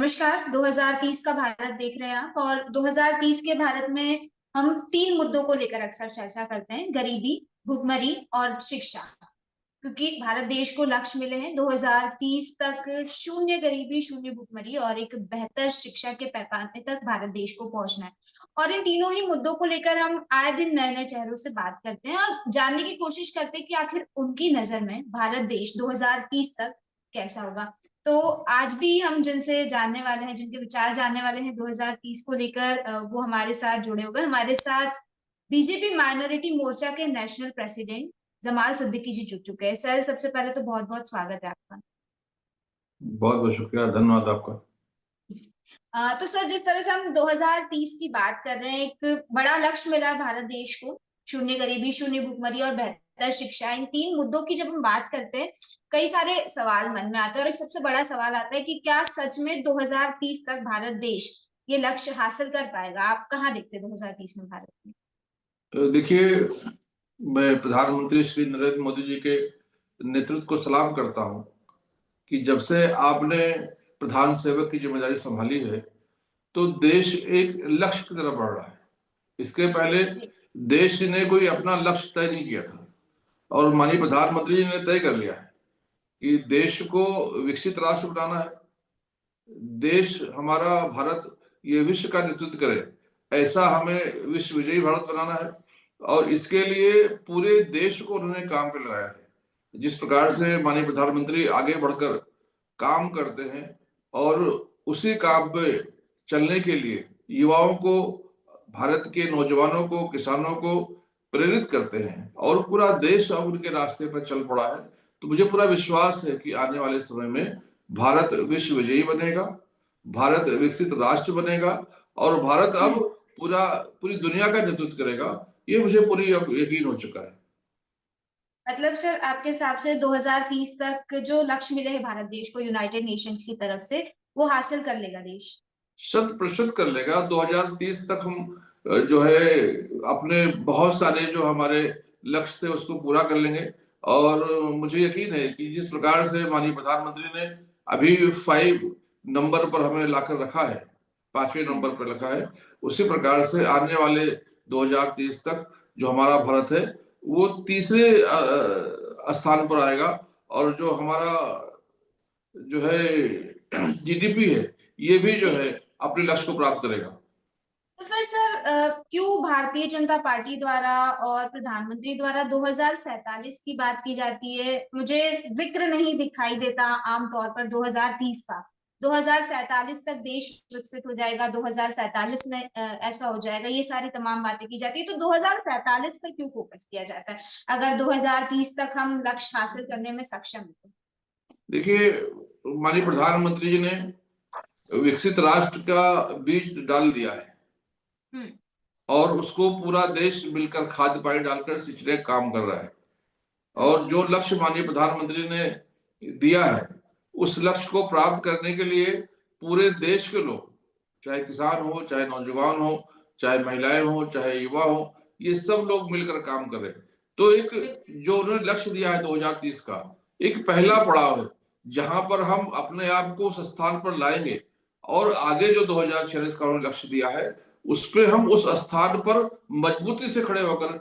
नमस्कार। 2030 का भारत देख रहे हैं आप, और 2030 के भारत में हम तीन मुद्दों को लेकर अक्सर चर्चा करते हैं: गरीबी, भुखमरी और शिक्षा। क्योंकि भारत देश को लक्ष्य मिले हैं 2030 तक शून्य गरीबी, शून्य भुखमरी और एक बेहतर शिक्षा के पैमाने तक भारत देश को पहुंचना है। और इन तीनों ही मुद्दों को लेकर हम आए दिन नए नए चेहरों से बात करते हैं और जानने की कोशिश करते हैं कि आखिर उनकी नजर में भारत देश 2030 तक कैसा होगा। तो आज भी हम जिनसे जानने वाले हैं, जिनके विचार जानने वाले हैं 2030 को लेकर, वो हमारे साथ जुड़े हुए हैं। हमारे साथ बीजेपी माइनॉरिटी मोर्चा के नेशनल प्रेसिडेंट जमाल सिद्दीकी जी जुड़ चुके हैं। सर, सबसे पहले तो बहुत बहुत स्वागत है आपका। बहुत बहुत शुक्रिया, धन्यवाद आपका। तो सर, जिस तरह से हम 2030 की बात कर रहे हैं, एक बड़ा लक्ष्य मिला है भारत देश को: शून्य गरीबी, शून्य भुखमरी और बेहतर शिक्षा। इन तीन मुद्दों की जब हम बात करते हैं, कई सारे सवाल मन में आते हैं, और एक सबसे बड़ा सवाल आता है कि क्या सच में 2030 तक भारत देश ये लक्ष्य हासिल कर पाएगा? आप कहाँ देखते हैं 2030 में भारत में? देखिए, मैं प्रधानमंत्री श्री नरेंद्र मोदी जी के नेतृत्व को सलाम करता हूं कि जब से आपने प्रधान सेवक की जिम्मेदारी संभाली है तो देश एक लक्ष्य की तरफ बढ़ रहा है। इसके पहले देश ने कोई अपना लक्ष्य तय नहीं किया था और माननीय प्रधानमंत्री जी ने तय कर लिया है कि देश को विकसित राष्ट्र बनाना है। देश हमारा भारत ये विश्व का नेतृत्व करे, ऐसा हमें विश्व विजयी भारत बनाना है और इसके लिए पूरे देश को उन्होंने काम पे लगाया है। जिस प्रकार से माननीय प्रधानमंत्री आगे बढ़कर काम करते हैं और उसी काम पे चलने के लिए युवाओं को, भारत के नौजवानों को, किसानों को प्रेरित करते हैं और पूरा देश अब उनके रास्ते पर चल पड़ा है, तो मुझे पूरा विश्वास है कि आने वाले समय में भारत विश्व विजयी बनेगा, भारत विकसित राष्ट्र बनेगा और भारत अब पूरी दुनिया का नेतृत्व करेगा। ये मुझे पूरी अब यकीन हो चुका है। मतलब सर, आपके हिसाब से 2030 तक जो लक्ष्य मिले हैं भारत देश को यूनाइटेड नेशन की तरफ से, वो हासिल कर लेगा देश? 100% कर लेगा। 2030 तक हम जो है अपने बहुत सारे जो हमारे लक्ष्य थे उसको पूरा कर लेंगे और मुझे यकीन है कि जिस प्रकार से माननीय प्रधानमंत्री ने अभी 5 नंबर पर हमें लाकर रखा है, 5वें नंबर पर रखा है, उसी प्रकार से आने वाले 2030 तक जो हमारा भारत है वो तीसरे स्थान पर आएगा और जो हमारा जो है जीडीपी है ये भी जो है अपने लक्ष्य को प्राप्त करेगा। तो फिर सर, क्यों भारतीय जनता पार्टी द्वारा और प्रधानमंत्री द्वारा 2047 की बात की जाती है? मुझे जिक्र नहीं दिखाई देता आमतौर पर 2030 का। 2047 तक देश विकसित हो जाएगा, 2047 में ऐसा हो जाएगा, ये सारी तमाम बातें की जाती है। तो 2047 पर क्यों फोकस किया जाता है अगर 2030 तक हम लक्ष्य हासिल करने में सक्षम हैं? देखिए, माननीय प्रधानमंत्री जी ने विकसित राष्ट्र का बीज डाल दिया है और उसको पूरा देश मिलकर खाद्य पानी डालकर सिंचने का काम कर रहा है और जो लक्ष्य माननीय प्रधानमंत्री ने दिया है उस लक्ष्य को प्राप्त करने के लिए पूरे देश के लोग, चाहे किसान हो, चाहे नौजवान हो, चाहे महिलाएं हो, चाहे युवा हो, ये सब लोग मिलकर काम कर रहे हैं। तो एक जो उन्होंने लक्ष्य दिया है 2030 का, एक पहला पड़ाव है जहां पर हम अपने आप को उस स्थान पर लाएंगे और आगे जो 2046 का उन्होंने लक्ष्य दिया है उस पे हम उस स्थान पर मजबूती से खड़े होकर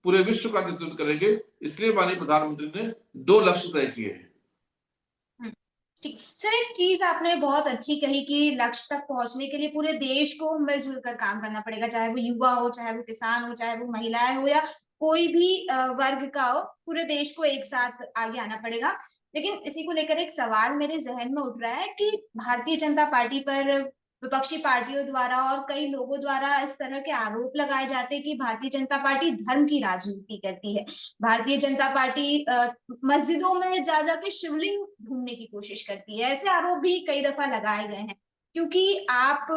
पूरे विश्व का नेतृत्व करेंगे। इसलिए माननीय प्रधानमंत्री ने 2 लक्ष्य तय किए हैं। ठीक सर, एक चीज आपने बहुत अच्छी कही कि लक्ष्य तक पहुंचने के लिए पूरे देश को मिलजुल कर काम करना पड़ेगा, चाहे वो युवा हो, चाहे वो किसान हो, चाहे वो महिलाएं हो, या कोई भी वर्ग का हो, पूरे देश को एक साथ आगे आना पड़ेगा। लेकिन इसी को लेकर एक सवाल मेरे जहन में उठ रहा है कि भारतीय जनता पार्टी पर विपक्षी पार्टियों द्वारा और कई लोगों द्वारा इस तरह के आरोप लगाए जाते हैं कि भारतीय जनता पार्टी धर्म की राजनीति करती है। भारतीय जनता पार्टी मस्जिदों में जा जाके शिवलिंग ढूंढने की कोशिश करती है। ऐसे आरोप भी कई दफा लगाए गए हैं। क्योंकि आप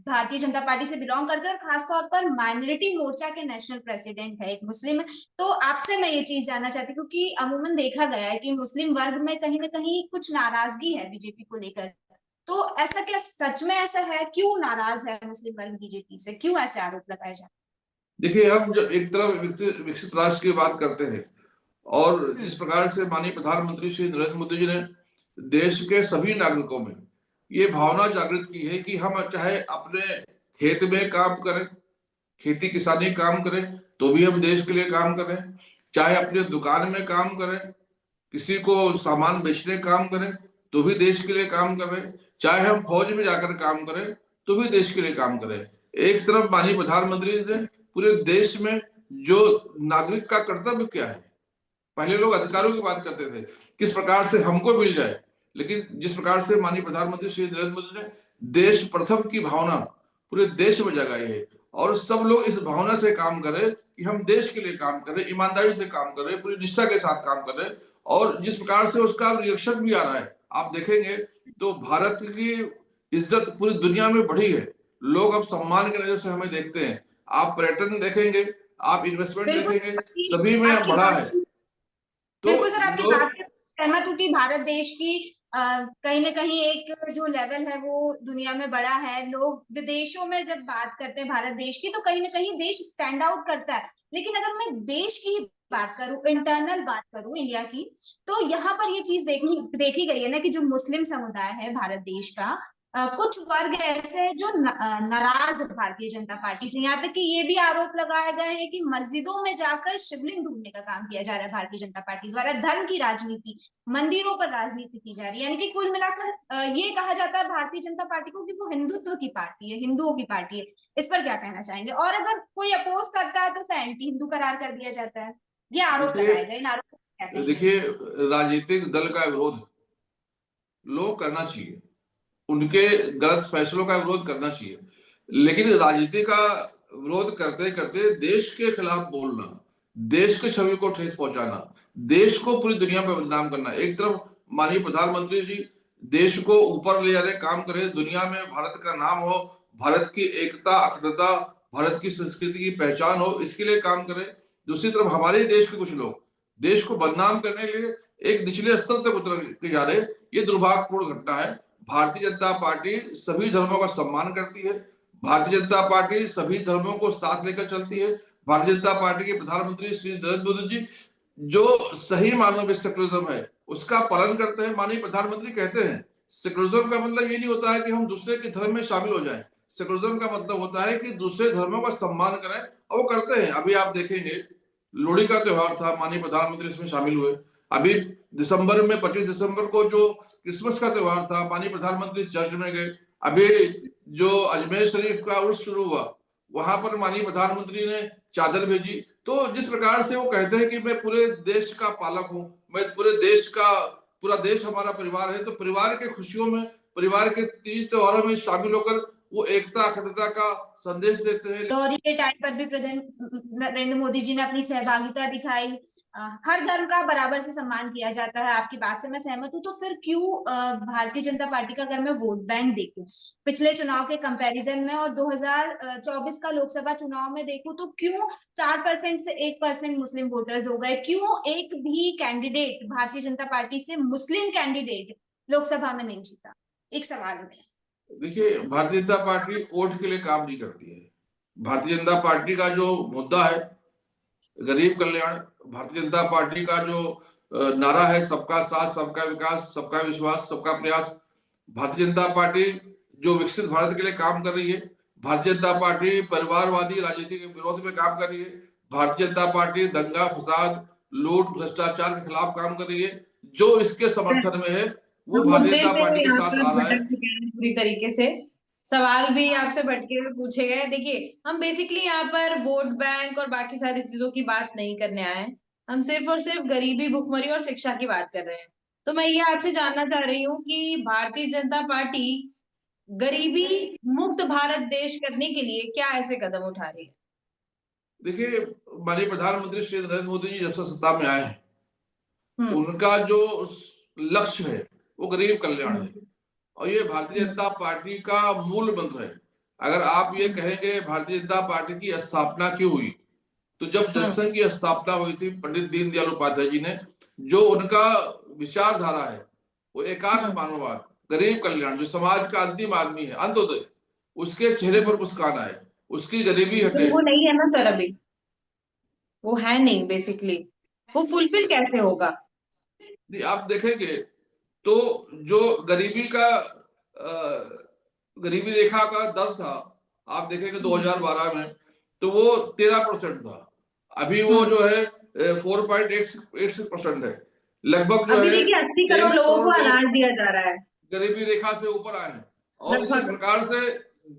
भारतीय जनता पार्टी से बिलोंग करते हैं और खासतौर पर माइनॉरिटी मोर्चा के नेशनल प्रेसिडेंट है, एक मुस्लिम है, तो आपसे मैं ये चीज जानना चाहती हूँ, क्योंकि अमूमन देखा गया है कि मुस्लिम वर्ग में कहीं ना कहीं कुछ नाराजगी है बीजेपी को लेकर। तो ऐसा क्या सच में ऐसा है? क्यों नाराज है मुस्लिम वर्ग बीजेपी से? क्यों ऐसे आरोप लगाए जाते हैं? देखिए, हम जब एक तरफ विकसित राष्ट्र की बात करते हैं और जिस प्रकार से माननीय प्रधानमंत्री श्री नरेंद्र मोदी जी ने देश के सभी नागरिकों में ये भावना जागृत की है कि हम चाहे अपने खेत में काम करें, खेती किसानी काम करें, तो भी हम देश के लिए काम करें, चाहे अपने दुकान में काम करें, किसी को सामान बेचने काम करें, तो भी देश के लिए काम करें, चाहे हम फौज में जाकर काम करें, तो भी देश के लिए काम करें। एक तरफ माननीय प्रधानमंत्री ने पूरे देश में जो नागरिक का कर्तव्य क्या है, पहले लोग अधिकारों की बात करते थे, किस प्रकार से हमको मिल जाए, लेकिन जिस प्रकार से माननीय प्रधानमंत्री श्री नरेंद्र मोदी ने देश प्रथम की भावना पूरे देश में जगाई है, और सब लोग इस भावना से काम करें कि हम देश के लिए काम करें, ईमानदारी से काम करें, पूरी निष्ठा के साथ काम करें। और जिस प्रकार से उसका रिएक्शन भी आ रहा है, आप देखेंगे तो भारत की इज्जत पूरी दुनिया में बढ़ी है। लोग अब सम्मान के नजर से हमें देखते हैं। आप पर्यटन देखेंगे, आप इन्वेस्टमेंट बिल्कुल देखेंगे, आपकी सभी में आपकी बढ़ा बात है। तो बिल्कुल सर, आपकी बात लोग, से सहमत हूँ कि भारत देश की कहीं ना कहीं एक जो लेवल है वो दुनिया में बड़ा है। लोग विदेशों में जब बात करते हैं भारत देश की, तो कहीं ना कहीं देश स्टैंड आउट करता है। लेकिन अगर मैं देश की ही बात करूं, इंटरनल बात करूं इंडिया की, तो यहाँ पर ये चीज देखी गई है ना कि जो मुस्लिम समुदाय है भारत देश का, कुछ वर्ग ऐसे हैं जो नाराज है भारतीय जनता पार्टी से। यहाँ तक कि ये भी आरोप लगाए गए हैं कि मस्जिदों में जाकर शिवलिंग ढूंढने का काम किया जा रहा है भारतीय जनता पार्टी द्वारा, धर्म की राजनीति, मंदिरों पर राजनीति की जा रही है। यानी कि कुल मिलाकर ये कहा जाता है भारतीय जनता पार्टी को कि वो हिंदुत्व की पार्टी है, हिंदुओं की पार्टी है। इस पर क्या कहना चाहेंगे? और अगर कोई अपोज करता है तो उसे एंटी हिंदू करार कर दिया जाता है। ये आरोप देखिए लगाए गए, इन आरोप को क्या कहेंगे? देखिए राजनीतिक दल का विरोध लोग करना चाहिए, उनके गलत फैसलों का विरोध करना चाहिए, लेकिन राजनीति का विरोध करते करते देश के खिलाफ बोलना, देश की छवि को ठेस पहुंचाना, देश को पूरी दुनिया में बदनाम करना। एक तरफ माननीय प्रधानमंत्री जी देश को ऊपर ले जाने काम करे, दुनिया में भारत का नाम हो, भारत की एकता अखंडता, भारत की संस्कृति की पहचान हो, इसके लिए काम करे। दूसरी तरफ हमारे देश के कुछ लोग देश को बदनाम करने के लिए एक निचले स्तर तक उतर के जा रहे, ये दुर्भाग्यपूर्ण घटना है। भारतीय जनता पार्टी सभी धर्मों का सम्मान करती है, भारतीय जनता पार्टी सभी धर्मों को साथ लेकर चलती है। भारतीय जनता पार्टी के प्रधानमंत्री श्री नरेंद्र मोदी जी जो सही मानव में सेकुलरिज्म है उसका पालन करते हैं। माननीय प्रधानमंत्री कहते हैं सेकुलरिज्म का मतलब ये नहीं होता है कि हम दूसरे के धर्म में शामिल हो जाएं। सेकुलरिज्म का मतलब होता है कि दूसरे धर्मों का सम्मान करें, और वो करते हैं। अभी आप देखेंगे लोहड़ी का त्योहार था, माननीय प्रधानमंत्री इसमें शामिल हुए। अभी दिसंबर में 25 दिसंबर को जो क्रिसमस का त्योहार था, माननीय प्रधानमंत्री चर्च में गए। अभी जो अजमेर शरीफ का उर्स शुरू हुआ, वहां पर माननीय प्रधानमंत्री ने चादर भेजी। तो जिस प्रकार से वो कहते हैं कि मैं पूरे देश का पालक हूं, मैं पूरे देश का, पूरा देश हमारा परिवार है, तो परिवार के खुशियों में, परिवार के तीज त्योहारों में शामिल होकर वो एकता अखंडता का संदेश देते हैं। लोहरी के टाइम पर भी प्रधान नरेंद्र मोदी जी ने अपनी सहभागिता दिखाई। हर धर्म का बराबर से सम्मान किया जाता है, आपकी बात से मैं सहमत हूँ। तो फिर क्यों भारतीय जनता पार्टी का अगर मैं वोट बैंक देखूं पिछले चुनाव के कंपैरिजन में और 2024 का लोकसभा चुनाव में देखूं, तो क्यों 4% से 1% मुस्लिम वोटर्स हो गए? क्यों एक भी कैंडिडेट भारतीय जनता पार्टी से, मुस्लिम कैंडिडेट, लोकसभा में नहीं जीता? एक सवाल में। देखिए भारतीय जनता पार्टी वोट के लिए काम नहीं करती है। भारतीय जनता पार्टी का जो मुद्दा है गरीब कल्याण, भारतीय जनता पार्टी का जो नारा है सबका साथ सबका विकास सबका विश्वास सबका प्रयास, भारतीय जनता पार्टी जो विकसित भारत के लिए काम कर रही है। भारतीय जनता पार्टी परिवारवादी राजनीति के विरोध में काम कर रही है। भारतीय जनता पार्टी दंगा फसाद लूट भ्रष्टाचार के खिलाफ काम कर रही है। जो इसके समर्थन में है वो हम भारतीय मुद्दे जनता से पार्टी के यहाँ साथ पर आ रहा है। भटक चुके हैं पूरी तरीके से। सवाल भी आपसे भटके हुए पूछे गए। देखिए, हम बेसिकली यहाँ पर वोट बैंक और बाकी सारी चीजों की बात नहीं करने आए हैं। हम सिर्फ और सिर्फ गरीबी, भुखमरी और शिक्षा की बात कर रहे हैं। तो मैं ये आपसे जानना चाह रही हूँ कि भारतीय जनता पार्टी गरीबी मुक्त भारत देश करने के लिए क्या ऐसे कदम उठा रही है? देखिए माननीय प्रधानमंत्री श्री नरेंद्र मोदी जी जब से सत्ता में आए हैं, हम्म। उनका जो लक्ष्य है वो गरीब कल्याण है, हम्म। और ये भारतीय जनता पार्टी का मूल मंत्र है। अगर आप ये कहेंगे भारतीय जनता पार्टी की स्थापना क्यों हुई, तो जब हम्म। जनसंघ की स्थापना हुई थी पंडित दीनदयाल उपाध्याय जी ने, जो उनका विचारधारा है वो एकात्म हम्म। मानववाद, गरीब कल्याण, जो समाज का अंतिम आदमी है अंत्योदय, उसके चेहरे पर मुस्कान आए, उसकी गरीबी लेकिन हटे। वो नहीं है ना सर, अभी वो है नहीं बेसिकली। वो फुलफिल कैसे होगा? नहीं, आप देखेंगे तो जो गरीबी का गरीबी रेखा का दर था, आप देखेंगे 2012 में, तो वो 13% था। अभी वो जो है 4.86% है। लगभग जो अभी है देखिए 80 करोड़ 23 लोगों को करोड़ अनाज लोग दिया जा रहा है गरीबी रेखा से ऊपर आए हैं। और जिस लगभग। प्रकार से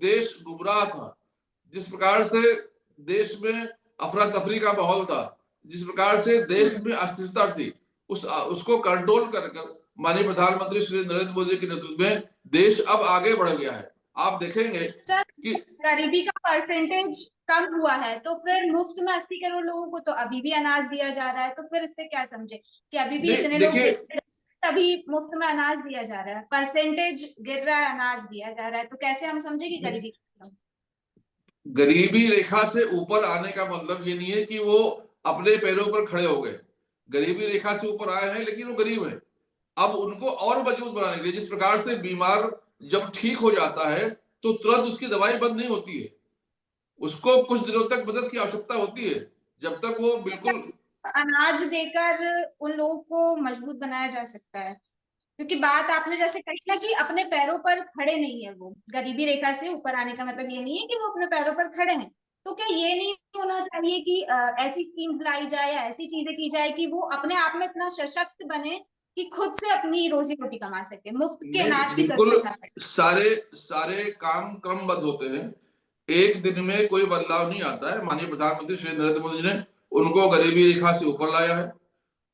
देश गुमराह था, जिस प्रकार से देश में अफरा तफरी का माहौल था, जिस प्रकार से देश में अस्थिरता थी, उसको कंट्रोल कर माननीय प्रधानमंत्री श्री नरेंद्र मोदी के नेतृत्व में देश अब आगे बढ़ गया है। आप देखेंगे सर कि गरीबी का परसेंटेज कम हुआ है, तो फिर मुफ्त में 80 करोड़ लोगों को तो अभी भी अनाज दिया जा रहा है, तो फिर इससे क्या समझे कि अभी भी इतने लोग देखिए, अभी मुफ्त में अनाज दिया जा रहा है, परसेंटेज गिर रहा है, अनाज दिया जा रहा है, तो कैसे हम समझे कि गरीबी खत्म? गरीबी रेखा से ऊपर आने का मतलब ये नहीं है कि वो अपने पैरों पर खड़े हो गए। गरीबी रेखा से ऊपर आए हैं, लेकिन वो गरीब है। अब उनको और मजबूत बनाने के लिए, जिस प्रकार से बीमार जब ठीक हो जाता है तो तुरंत उसकी दवाई बंद नहीं होती है, उसको कुछ दिनों तक मदद की आवश्यकता होती है, जब तक वो तो क्या बिल्कुल। अनाज देकर उन लोगों को मजबूत बनाया जा सकता है? क्योंकि बात आपने जैसे कही ना कि अपने पैरों पर खड़े नहीं है, वो गरीबी रेखा से ऊपर आने का मतलब ये नहीं है कि वो अपने पैरों पर खड़े हैं। तो क्या ये नहीं होना चाहिए कि ऐसी स्कीम लाई जाए या ऐसी चीजें की जाए कि वो अपने आप में इतना सशक्त बने कि खुद से अपनी रोजी रोटी कमा सके, मुफ्त के नहीं, अनाज की बिल्कुल जरूरत ना पड़े? सारे सारे काम क्रमबद्ध होते हैं। एक दिन में कोई बदलाव नहीं आता है। माननीय प्रधानमंत्री श्री नरेंद्र मोदी जी ने उनको गरीबी रेखा से ऊपर लाया है,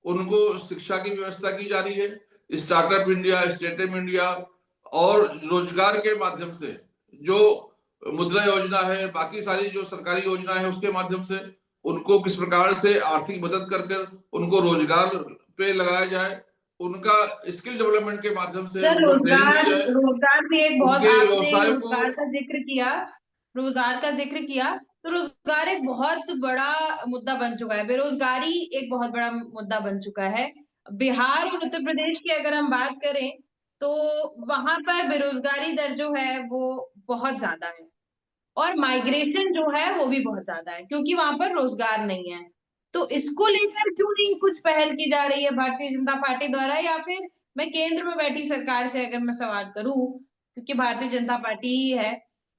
उनको शिक्षा की व्यवस्था की जा रही है, स्टार्टअप इंडिया, स्टार्टअप इंडिया और रोजगार के माध्यम से जो मुद्रा योजना है, बाकी सारी जो सरकारी योजना है उसके माध्यम से उनको किस प्रकार से आर्थिक मदद कर कर उनको रोजगार पे लगाया जाए, उनका स्किल डेवलपमेंट के माध्यम से सर उनको ट्रेनिंग दी रोजगार जाए, रोजगार भी एक बहुत, उनके आपने व्यवसाय को। रोजगार का जिक्र किया, रोजगार का जिक्र किया, तो रोजगार एक बहुत बड़ा मुद्दा बन चुका है, बेरोजगारी एक बहुत बड़ा मुद्दा बन चुका है। बिहार और उत्तर प्रदेश की अगर हम बात करें तो वहां पर बेरोजगारी दर जो है वो बहुत ज्यादा है, और माइग्रेशन जो है वो भी बहुत ज्यादा है क्योंकि वहां पर रोजगार नहीं है। तो इसको लेकर क्यों नहीं कुछ पहल की जा रही है भारतीय जनता पार्टी द्वारा, या फिर मैं केंद्र में बैठी सरकार से अगर मैं सवाल करूं, क्योंकि भारतीय जनता पार्टी ही है,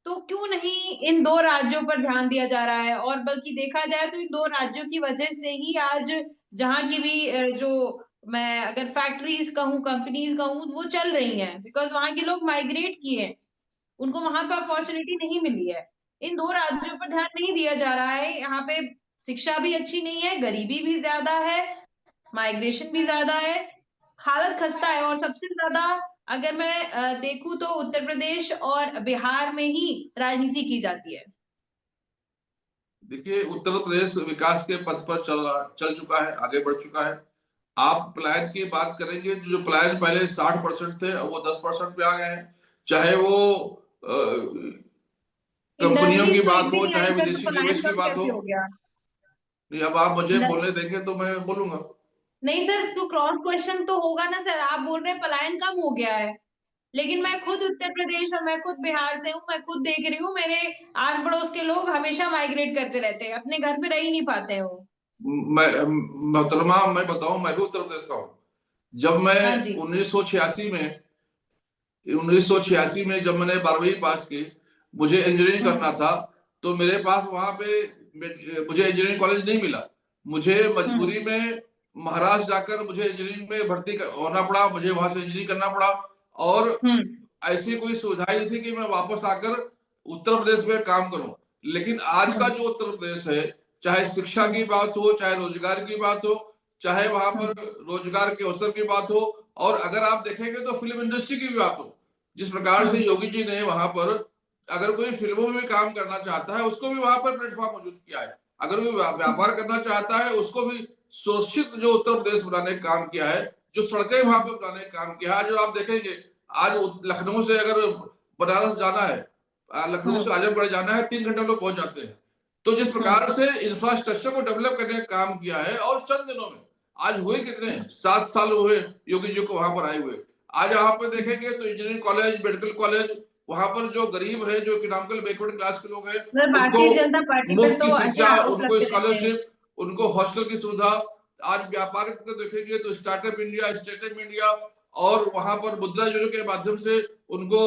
तो क्यों नहीं इन दो राज्यों पर ध्यान दिया जा रहा है? और बल्कि देखा जाए तो इन दो राज्यों की वजह से ही आज जहां की भी जो मैं अगर फैक्ट्रीज कहूँ, कंपनीज कहूँ, वो चल रही हैं बिकॉज वहां के लोग माइग्रेट किए हैं, उनको वहां पर अपॉर्चुनिटी नहीं मिली है। इन दो राज्यों पर ध्यान नहीं दिया जा रहा है, यहाँ पे शिक्षा भी अच्छी नहीं है, गरीबी भी ज्यादा है, माइग्रेशन भी ज्यादा है, हालत खस्ता है। और सबसे ज्यादा अगर मैं देखूं तो उत्तर प्रदेश और बिहार में ही राजनीति की जाती है। देखिए, उत्तर प्रदेश विकास के पथ पर चल चुका है, आगे बढ़ चुका है। आप पलायन की बात करेंगे, जो पलायन पहले 60% थे, अब वो 10% पे आ गए हैं। चाहे वो कंपनियों की इंडस्ट्रीज तो बात एक भी हो, नहीं चाहे आई सर, तो विदेशी निवेश पलायन की कम बात हो। कैसे हो गया? नहीं, अब आप मुझे इंडस्ट्री बोलने देंगे तो मैं बोलूंगा। नहीं सर, तो क्रॉस क्वेश्चन तो होगा ना सर, आप बोल रहे हैं पलायन कम हो गया है, लेकिन मैं खुद उत्तर प्रदेश और मैं खुद बिहार से हूँ, मैं खुद देख रही हूँ, मेरे आस पड़ोस के लोग हमेशा माइग्रेट करते रहते हैं, अपने घर पे रह ही नहीं पाते हैं वो। मैं मोहतरमा, मैं बताऊं, मैं भी उत्तर प्रदेश का हूँ। जब मैं हाँ जी। 1986 में 1986 में जब मैंने 12वीं पास की, मुझे इंजीनियरिंग करना था, तो मेरे पास वहां पे मुझे इंजीनियरिंग कॉलेज नहीं मिला। मुझे हम्म मजबूरी में महाराष्ट्र जाकर मुझे इंजीनियरिंग में भर्ती होना पड़ा, मुझे वहां से इंजीनियरिंग करना पड़ा। और हम्म ऐसी कोई सुविधाएं नहीं थी कि मैं वापस आकर उत्तर प्रदेश में काम करूं। लेकिन आज का हम्म जो उत्तर प्रदेश है, चाहे शिक्षा हम्म की बात हो, चाहे रोजगार की बात हो, चाहे वहां पर हम्म रोजगार के अवसर की बात हो, और अगर आप देखेंगे तो फिल्म इंडस्ट्री की भी बात हो, जिस प्रकार से हम्म योगी जी ने वहां पर, अगर कोई फिल्मों में भी काम करना चाहता है उसको भी वहां पर प्लेटफॉर्म मौजूद किया है। अगर कोई व्यापार करना चाहता है उसको भी सुरक्षित जो उत्तर प्रदेश बनाने का काम किया है, जो सड़कें वहां पर बनाने का काम किया है। जो आप देखेंगे, आज लखनऊ से अगर बनारस जाना है, लखनऊ से हम्म आजमगढ़ जाना है, 3 घंटे लोग पहुंच जाते हैं। तो जिस हम्म प्रकार से इंफ्रास्ट्रक्चर को डेवलप करने का काम किया है, और चंद दिनों में, आज हुए कितने 7 साल हुए योगी जी को वहां पर आए हुए। आज यहाँ पे देखेंगे तो इंजीनियरिंग कॉलेज, मेडिकल कॉलेज, वहां पर जो गरीब है, जो इकोनॉमिकल बैकवर्ड क्लास के लोग हैं, सर उनको भारतीय जनता पार्टी पर मुफ्त तो की अच्छे शिक्षा, आरोप उनको लगते रहते हैं। स्कॉलरशिप, उनको हॉस्टल की सुविधा। आज व्यापार को देखेंगे तो स्टार्टअप इंडिया, स्टार्टअप इंडिया और वहां पर मुद्रा योजना के माध्यम से उनको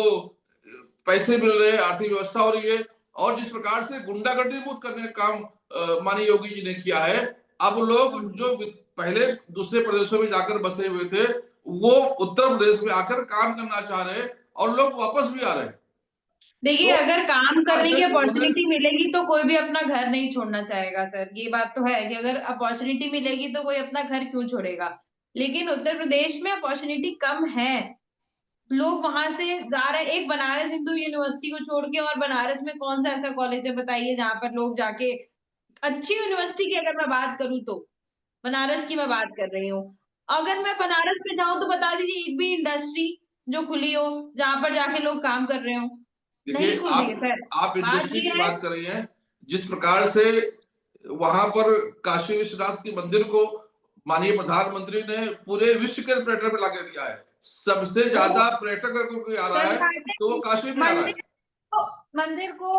पैसे मिल रहे हैं, आर्थिक व्यवस्था हो रही है। और जिस प्रकार से गुंडागर्दी मुक्त करने का काम माननीय योगी जी ने किया है, अब लोग जो पहले दूसरे प्रदेशों में जाकर बसे हुए थे, वो उत्तर प्रदेश में आकर काम करना चाह रहे हैं और लोग वापस भी आ रहे हैं। देखिए, तो अगर काम करने की उन्होंने अपॉर्चुनिटी मिलेगी तो कोई भी अपना घर नहीं छोड़ना चाहेगा सर। ये बात तो है कि अगर अपॉर्चुनिटी मिलेगी तो कोई अपना घर क्यों छोड़ेगा। लेकिन उत्तर प्रदेश में अपॉर्चुनिटी कम है। लोग वहां से जा रहे हैं। एक बनारस हिंदू यूनिवर्सिटी को छोड़ के और बनारस में कौन सा ऐसा कॉलेज है बताइए जहां पर लोग जाके, अच्छी यूनिवर्सिटी की अगर मैं बात करूं तो बनारस की मैं बात कर रही हूँ। अगर मैं बनारस में जाऊं तो बता दीजिए एक भी इंडस्ट्री जो खुली हो जहां पर जाके लोग काम कर रहे हो। नहीं देखिए, खुल रही है सर। आप बात इंडस्ट्री ये की है। बात कर रही हैं, जिस प्रकार से वहां पर काशी विश्वनाथ के मंदिर को माननीय प्रधानमंत्री ने पूरे विश्व के पर्यटन में लाके दिया है। सबसे ज्यादा पर्यटक अगर कोई आ रहा सही है बात है तो वो कि काशी में आ रहा मंदिर है। को मंदिर को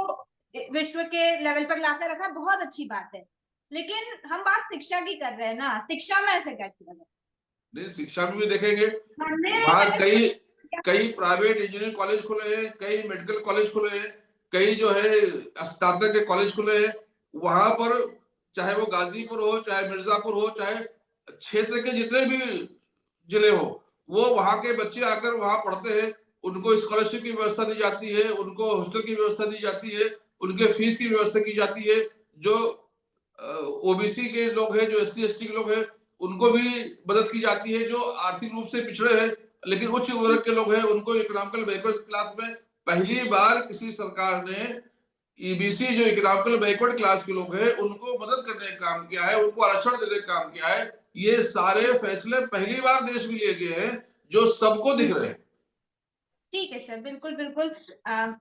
विश्व के लेवल पर लाकर रखा बहुत अच्छी बात है, लेकिन हम बात शिक्षा की कर रहे हैं ना, शिक्षा में ऐसे क्या किया जाए? नहीं, शिक्षा में भी देखेंगे, मंदिर एक वहां ऐसी कई जगह कई प्राइवेट इंजीनियरिंग कॉलेज खुले हैं, कई मेडिकल कॉलेज खुले हैं, कई जो है स्नातक के कॉलेज खुले हैं। वहां पर चाहे वो गाजीपुर हो, चाहे मिर्जापुर हो, चाहे क्षेत्र के जितने भी जिले हो, वो वहां के बच्चे आकर वहां पढ़ते हैं। उनको स्कॉलरशिप की व्यवस्था दी जाती है, उनको हॉस्टल की व्यवस्था दी जाती है, उनके फीस की व्यवस्था की जाती है। जो ओबीसी के लोग हैं, जो एससी एसटी के लोग हैं, उनको भी मदद की जाती है। जो आर्थिक रूप से पिछड़े हैं लेकिन उच्च वर्ग के लोग हैं, उनको इकोनॉमिकल बैकवर्ड क्लास में पहली बार किसी सरकार ने ईबीसी, जो इकोनॉमिकल बैकवर्ड क्लास के लोग हैं, उनको मदद करने का काम किया है, उनको आरक्षण देने का काम किया है। ये सारे फैसले पहली बार देश में लिए गए हैं जो सबको दिख रहे हैं। ठीक है सर, बिल्कुल बिल्कुल।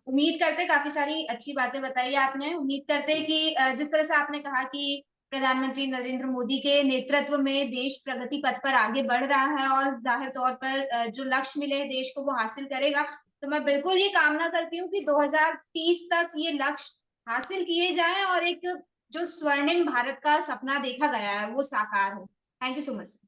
उम्मीद करते, काफी सारी अच्छी बातें बताई आपने। उम्मीद करते कि जिस तरह से आपने कहा कि प्रधानमंत्री नरेंद्र मोदी के नेतृत्व में देश प्रगति पथ पर आगे बढ़ रहा है और जाहिर तौर पर जो लक्ष्य मिले हैं देश को वो हासिल करेगा। तो मैं बिल्कुल ये कामना करती हूँ कि 2030 तक ये लक्ष्य हासिल किए जाएं और एक जो स्वर्णिम भारत का सपना देखा गया है वो साकार हो। Thank you so much.